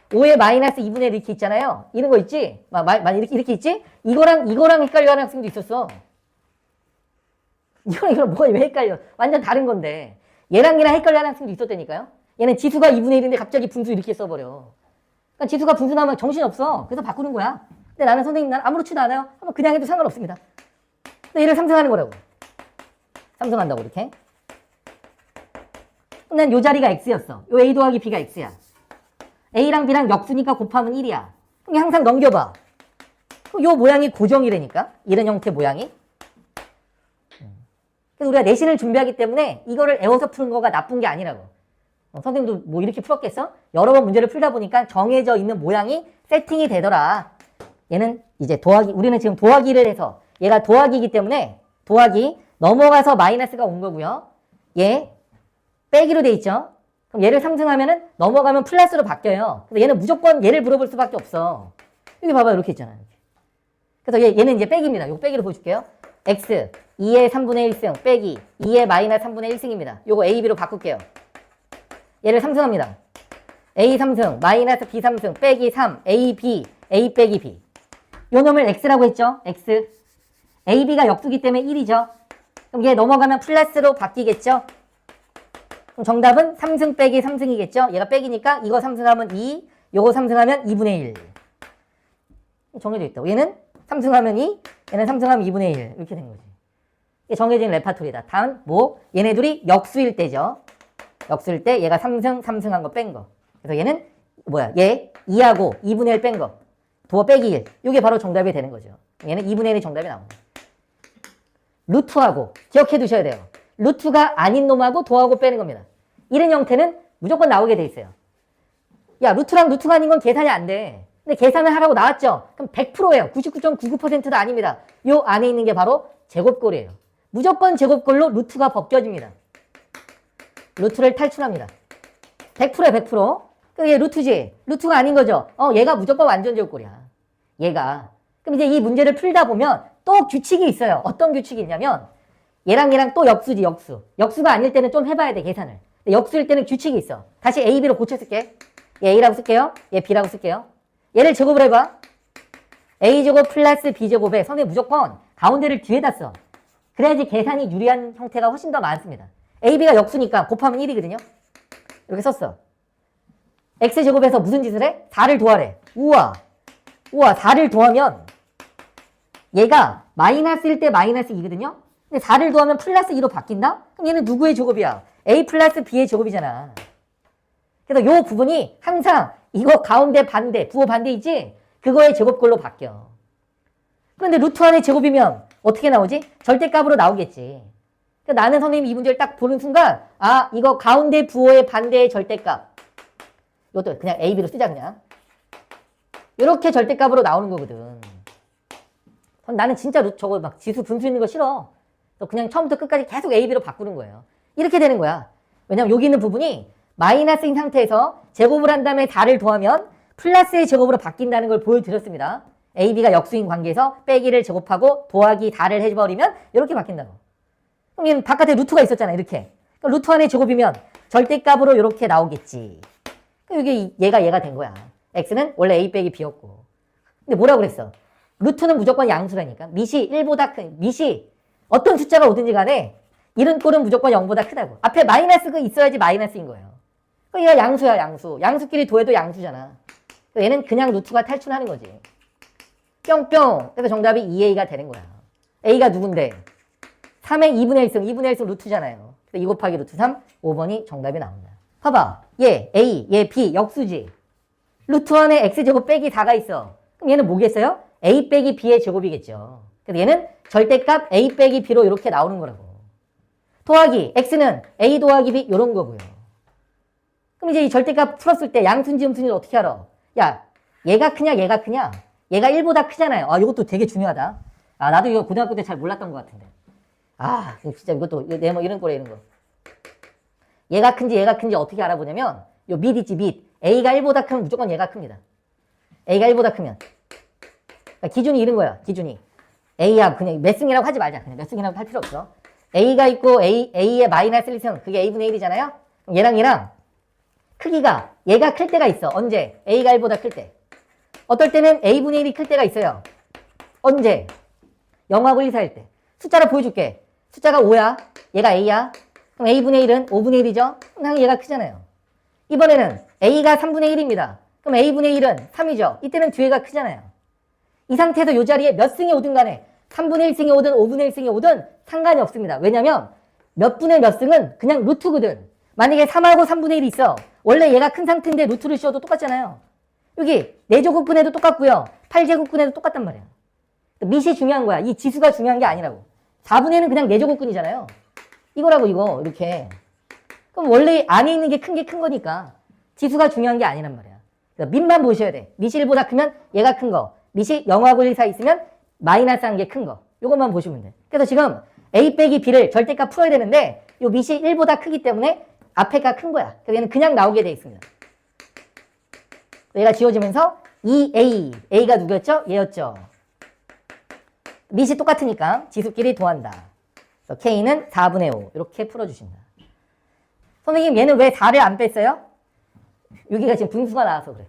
5의 마이너스 2분의 1 이렇게 있잖아요. 이런 거 있지? 이렇게 있지? 이거랑 헷갈려 하는 학생도 있었어. 이거랑 뭐가 왜 헷갈려? 완전 다른 건데. 얘랑 헷갈려 하는 학생도 있었다니까요. 얘는 지수가 2분의 1인데 갑자기 분수 이렇게 써버려. 그러니까 지수가 분수 나오면 정신없어. 그래서 바꾸는 거야. 근데 나는 선생님, 나는 아무렇지도 않아요. 한번 그냥 해도 상관없습니다. 근데 얘를 상승하는 거라고. 상승한다고 이렇게. 난 요 자리가 x였어. 요 a 더하기 b가 x야. a랑 b랑 역수니까 곱하면 1이야. 그럼 항상 넘겨봐. 요 모양이 고정이라니까. 이런 형태 모양이. 그래서 우리가 내신을 준비하기 때문에 이거를 애워서 푸는 거가 나쁜 게 아니라고. 선생님도 뭐 이렇게 풀었겠어? 여러 번 문제를 풀다 보니까 정해져 있는 모양이 세팅이 되더라. 얘는 이제 더하기, 우리는 지금 더하기를 해서 얘가 더하기이기 때문에 더하기 넘어가서 마이너스가 온 거고요. 얘 빼기로 돼 있죠? 그럼 얘를 상승하면은 넘어가면 플러스로 바뀌어요. 그래서 얘는 무조건 얘를 물어볼 수밖에 없어. 여기 봐봐요. 이렇게 있잖아요. 그래서 얘는 이제 빼기입니다. 이거 빼기로 보여줄게요. x 2의 3분의 1승 빼기 2의 마이너스 3분의 1승입니다. 요거 a, b로 바꿀게요. 얘를 상승합니다. a 3승 마이너스 b 3승 빼기 3 a, b, a 빼기 b. 요 놈을 x라고 했죠? x. a, b가 역수기 때문에 1이죠. 그럼 얘 넘어가면 플러스로 바뀌겠죠? 그럼 정답은 3승 빼기 3승이겠죠? 얘가 빼기니까 이거 상승하면 2, 요거 상승하면 2분의 1. 정해져 있다고. 얘는 상승하면 2, 얘는 상승하면 2분의 1. 이렇게 된 거지. 이게 정해진 레파토리다. 다음 뭐? 얘네들이 역수일 때죠. 역수일 때 얘가 3승, 3승한 거 뺀 거. 그래서 얘는 뭐야? 얘 2하고 2분의 1 뺀 거. 도어 빼기 1. 이게 바로 정답이 되는 거죠. 얘는 2분의 1이 정답이 나옵니다. 루트하고 기억해 두셔야 돼요. 루트가 아닌 놈하고 도하고 빼는 겁니다. 이런 형태는 무조건 나오게 돼 있어요. 야, 루트랑 루트가 아닌 건 계산이 안 돼. 근데 계산을 하라고 나왔죠? 그럼 100%예요. 99.99%도 아닙니다. 요 안에 있는 게 바로 제곱골이에요. 무조건 제곱골로 루트가 벗겨집니다. 루트를 탈출합니다. 100%야, 100%. 얘 루트지? 루트가 아닌 거죠? 얘가 무조건 완전 제곱골이야. 얘가. 그럼 이제 이 문제를 풀다 보면 또 규칙이 있어요. 어떤 규칙이 있냐면 얘랑 또 역수지, 역수. 역수가 아닐 때는 좀 해봐야 돼, 계산을. 근데 역수일 때는 규칙이 있어. 다시 A, B로 고쳐 쓸게. 얘 A라고 쓸게요. 얘 B라고 쓸게요. 얘를 제곱을 해봐. A제곱 플러스 B제곱에 선생님 무조건 가운데를 뒤에다 써. 그래야지 계산이 유리한 형태가 훨씬 더 많습니다. A, B가 역수니까 곱하면 1이거든요. 이렇게 썼어. X제곱에서 무슨 짓을 해? 4를 더하래. 우와, 4를 더하면 얘가 마이너스일 때 마이너스 2거든요. 근데 4를 더하면 플러스 2로 바뀐다? 그럼 얘는 누구의 제곱이야? A 플러스 B의 제곱이잖아. 그래서 요 부분이 항상 이거 가운데 반대, 부호 반대 있지? 그거의 제곱꼴로 바뀌어. 그런데 루트 안의 제곱이면 어떻게 나오지? 절대값으로 나오겠지. 그러니까 나는 선생님이 이 문제를 딱 보는 순간 아, 이거 가운데 부호의 반대의 절대값. 이것도 그냥 A, B로 쓰자 그냥. 이렇게 절대값으로 나오는 거거든. 나는 진짜 저거 막 지수 분수 있는 거 싫어. 그냥 처음부터 끝까지 계속 A, B로 바꾸는 거예요. 이렇게 되는 거야. 왜냐면 여기 있는 부분이 마이너스인 상태에서 제곱을 한 다음에 4를 더하면 플러스의 제곱으로 바뀐다는 걸 보여드렸습니다. A, B가 역수인 관계에서 빼기를 제곱하고 더하기 4를 해버리면 이렇게 바뀐다고. 그럼 얘는 바깥에 루트가 있었잖아, 이렇게. 그럼 루트 안의 제곱이면 절대값으로 이렇게 나오겠지. 그럼 이게 얘가 된 거야. X는 원래 A 빼기 B였고. 근데 뭐라고 그랬어? 루트는 무조건 양수라니까. 밑이 1보다 큰, 밑이 어떤 숫자가 오든지 간에 이런 꼴은 무조건 0보다 크다고. 앞에 마이너스가 있어야지 마이너스인 거예요. 그럼 얘가 양수야, 양수. 양수끼리 더해도 양수잖아. 얘는 그냥 루트가 탈출하는 거지. 뿅뿅. 그래서 정답이 2A가 되는 거야. A가 누군데? 3의 2분의 1승, 2분의 1승 루트잖아요. 2 곱하기 루트 3, 5번이 정답이 나옵니다. 봐봐. 얘 A, 얘 B, 역수지. 루트 안에 X제곱 빼기 4가 있어. 그럼 얘는 뭐겠어요? A 빼기 B의 제곱이겠죠. 그래서 얘는 절대값 A 빼기 B로 이렇게 나오는 거라고. 더하기 X는 A 더하기 B 이런 거고요. 그럼 이제 이 절대값 풀었을 때 양수인지 음수인지 어떻게 알아? 야, 얘가 크냐 얘가 크냐? 얘가 1보다 크잖아요. 아, 이것도 되게 중요하다. 아, 나도 이거 고등학교 때 잘 몰랐던 것 같은데. 아, 진짜 이것도 네모 이런 거래 이런 거. 얘가 큰지 어떻게 알아보냐면 요 밑 있지 밑. A가 1보다 크면 무조건 얘가 큽니다. A가 1보다 크면. 그러니까 기준이 이런 거야. 기준이. A야 그냥 몇 승이라고 하지 말자. 그냥 몇 승이라고 할 필요 없어. A가 있고 A의 마이너스 1승 그게 A분의 1이잖아요. 얘랑 크기가 얘가 클 때가 있어. 언제? A가 1보다 클 때. 어떨 때는 A분의 1이 클 때가 있어요. 언제? 0하고 1 사이일 때. 숫자로 보여줄게. 숫자가 5야. 얘가 A야. 그럼 A분의 1은 5분의 1이죠? 그럼 얘가 크잖아요. 이번에는 A가 3분의 1입니다. 그럼 A분의 1은 3이죠. 이때는 뒤에가 크잖아요. 이 상태에서 이 자리에 몇 승이 오든 간에 3분의 1승이 오든 5분의 1승이 오든 상관이 없습니다. 왜냐면 몇 분의 몇 승은 그냥 루트거든. 만약에 3하고 3분의 1이 있어. 원래 얘가 큰 상태인데 루트를 씌워도 똑같잖아요. 여기 4제곱근에도 똑같고요. 8제곱근에도 똑같단 말이야. 밑이 중요한 거야. 이 지수가 중요한 게 아니라고. 4분의 1은 그냥 4제곱근이잖아요. 이거라고 이거 이렇게. 그럼 원래 안에 있는 게 큰 거니까 지수가 중요한 게 아니란 말이야. 밑만 보셔야 돼. 밑이 1보다 크면 얘가 큰 거. 밑이 0하고 1 사이 있으면 마이너스 한 게 큰 거. 요것만 보시면 돼. 그래서 지금 A 빼기 B를 절대값 풀어야 되는데 요 밑이 1보다 크기 때문에 앞에가 큰 거야. 그래서 얘는 그냥 나오게 돼 있습니다. 얘가 지워지면서 2A. A가 누구였죠? 얘였죠. 밑이 똑같으니까 지수끼리 더한다. 그래서 K는 4분의 5. 이렇게 풀어주신다. 선생님 얘는 왜 4를 안 뺐어요? 여기가 지금 분수가 나와서 그래.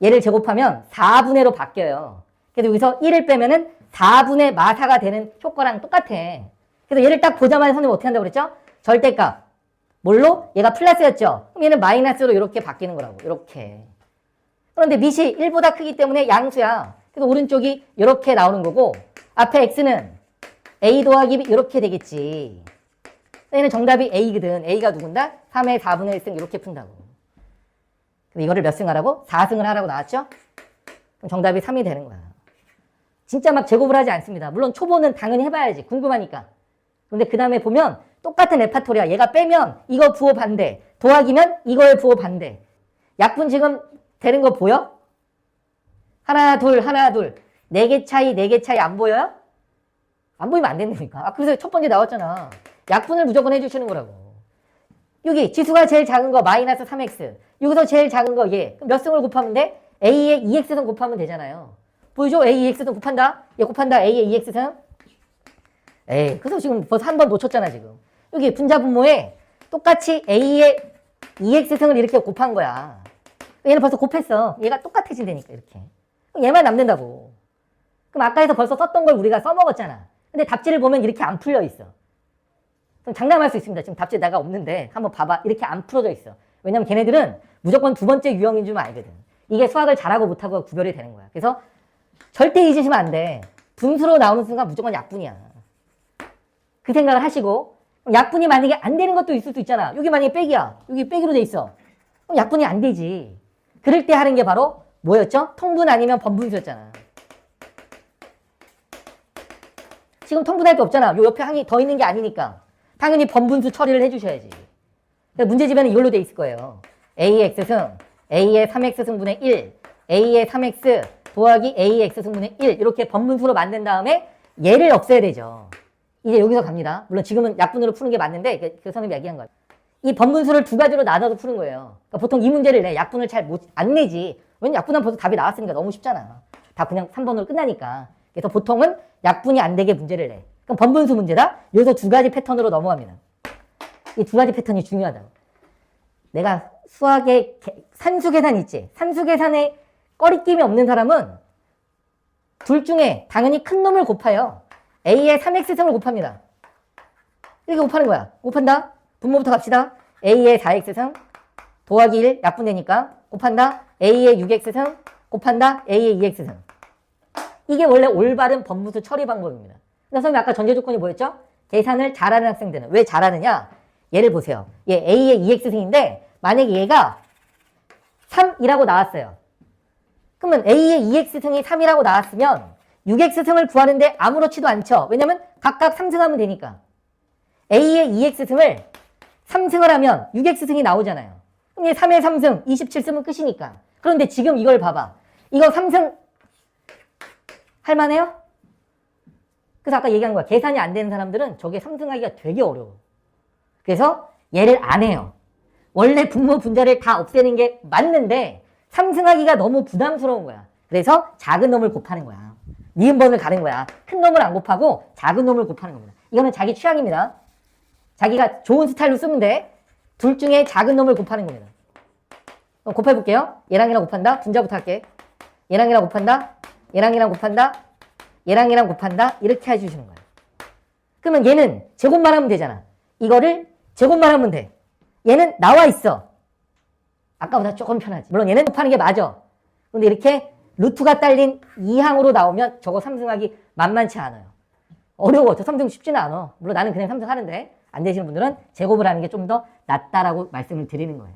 얘를 제곱하면 4분의로 바뀌어요. 그래서 여기서 1을 빼면은 4분의 마사가 되는 효과랑 똑같아. 그래서 얘를 딱 보자마자 선생님 어떻게 한다고 그랬죠? 절대값. 뭘로? 얘가 플러스였죠? 그럼 얘는 마이너스로 이렇게 바뀌는 거라고. 이렇게. 그런데 밑이 1보다 크기 때문에 양수야. 그래서 오른쪽이 이렇게 나오는 거고 앞에 x는 a 더하기 b 이렇게 되겠지. 얘는 정답이 a거든. a가 누군다? 3의 4분의 1승 이렇게 푼다고. 근데 이거를 몇 승 하라고? 4승을 하라고 나왔죠? 그럼 정답이 3이 되는 거야. 진짜 막 제곱을 하지 않습니다. 물론 초보는 당연히 해봐야지. 궁금하니까. 근데 그 다음에 보면 똑같은 레파토리야. 얘가 빼면 이거 부호 반대. 더하기면 이거의 부호 반대. 약분 지금 되는 거 보여? 하나, 둘, 하나, 둘. 4개 차이, 4개 차이 안 보여요? 안 보이면 안 된다니까. 그래서 첫 번째 나왔잖아. 약분을 무조건 해주시는 거라고. 여기 지수가 제일 작은 거 마이너스 3x. 여기서 제일 작은 거 얘. 그럼 몇 승을 곱하면 돼? a의 2x승 곱하면 되잖아요. 보이죠? a 2x승 곱한다. 얘 곱한다. a의 2x승. 에이, 그래서 지금 벌써 한 번 놓쳤잖아 지금. 여기 분자 분모에 똑같이 a의 2x승을 이렇게 곱한 거야. 얘는 벌써 곱했어. 얘가 똑같아진다니까 이렇게. 그럼 얘만 남는다고. 그럼 아까 해서 벌써 썼던 걸 우리가 써먹었잖아. 근데 답지를 보면 이렇게 안 풀려 있어. 그럼 장담할 수 있습니다. 지금 답지 내가 없는데 한번 봐봐. 이렇게 안 풀어져 있어. 왜냐면 걔네들은 무조건 두 번째 유형인 줄 알거든. 이게 수학을 잘하고 못하고 구별이 되는 거야. 그래서 절대 잊으시면 안 돼. 분수로 나오는 순간 무조건 약분이야. 그 생각을 하시고 약분이 만약에 안 되는 것도 있을 수 있잖아. 여기 만약에 빼기야. 여기 빼기로 돼 있어. 그럼 약분이 안 되지. 그럴 때 하는 게 바로 뭐였죠? 통분 아니면 번분수였잖아. 지금 통분할 게 없잖아. 요 옆에 항이 더 있는 게 아니니까. 당연히 번분수 처리를 해주셔야지. 문제집에는 이걸로 돼 있을 거예요. AX승, A의 3X승분의 1, A의 3X 더하기 AX승분의 1 이렇게 번분수로 만든 다음에 얘를 없애야 되죠. 이제 여기서 갑니다. 물론 지금은 약분으로 푸는 게 맞는데 그 선생님이 얘기한 거예요. 이 번분수를 두 가지로 나눠서 푸는 거예요. 그러니까 보통 이 문제를 내 약분을 잘 안 내지. 왜냐면 약분하면 벌써 답이 나왔으니까 너무 쉽잖아. 다 그냥 3번으로 끝나니까. 그래서 보통은 약분이 안 되게 문제를 내. 그럼 번분수 문제다? 여기서 두 가지 패턴으로 넘어갑니다. 이 두 가지 패턴이 중요하다고. 내가 수학에 산수 계산 있지? 산수 계산에 꺼리낌이 없는 사람은 둘 중에 당연히 큰 놈을 곱해요. A의 3X승을 곱합니다. 이렇게 곱하는 거야. 곱한다. 분모부터 갑시다. A의 4X승 더하기 1 약분되니까 곱한다. A의 6X승 곱한다. A의 2X승. 이게 원래 올바른 번분수 처리 방법입니다. 근데 선생님 아까 전제 조건이 뭐였죠? 계산을 잘하는 학생들은. 왜 잘하느냐? 얘를 보세요. 얘 A의 2X승인데 만약에 얘가 3이라고 나왔어요. 그러면 A의 2X승이 3이라고 나왔으면 6X승을 구하는데 아무렇지도 않죠. 왜냐면 각각 3승하면 되니까. A의 2X승을 3승을 하면 6X승이 나오잖아요. 그럼 얘 3의 3승, 27승은 끝이니까. 그런데 지금 이걸 봐봐. 이거 3승 할만해요? 그래서 아까 얘기한 거야. 계산이 안 되는 사람들은 저게 삼승하기가 되게 어려워. 그래서 얘를 안 해요. 원래 분모 분자를 다 없애는 게 맞는데 삼승하기가 너무 부담스러운 거야. 그래서 작은 놈을 곱하는 거야. 니은번을 가는 거야. 큰 놈을 안 곱하고 작은 놈을 곱하는 겁니다. 이거는 자기 취향입니다. 자기가 좋은 스타일로 쓰면 돼. 둘 중에 작은 놈을 곱하는 겁니다. 그럼 곱해볼게요. 얘랑 얘랑 곱한다. 분자부터 할게. 얘랑 얘랑 곱한다. 얘랑 얘랑 곱한다. 얘랑 얘랑 곱한다. 이렇게 해주시는 거예요. 그러면 얘는 제곱만 하면 되잖아. 이거를 제곱만 하면 돼. 얘는 나와 있어. 아까보다 조금 편하지. 물론 얘는 곱하는 게 맞아. 근데 이렇게 루트가 딸린 2항으로 나오면 저거 삼승하기 만만치 않아요. 어려워. 저 삼승 쉽지는 않아. 물론 나는 그냥 삼승 하는데 안 되시는 분들은 제곱을 하는 게 좀 더 낫다라고 말씀을 드리는 거예요.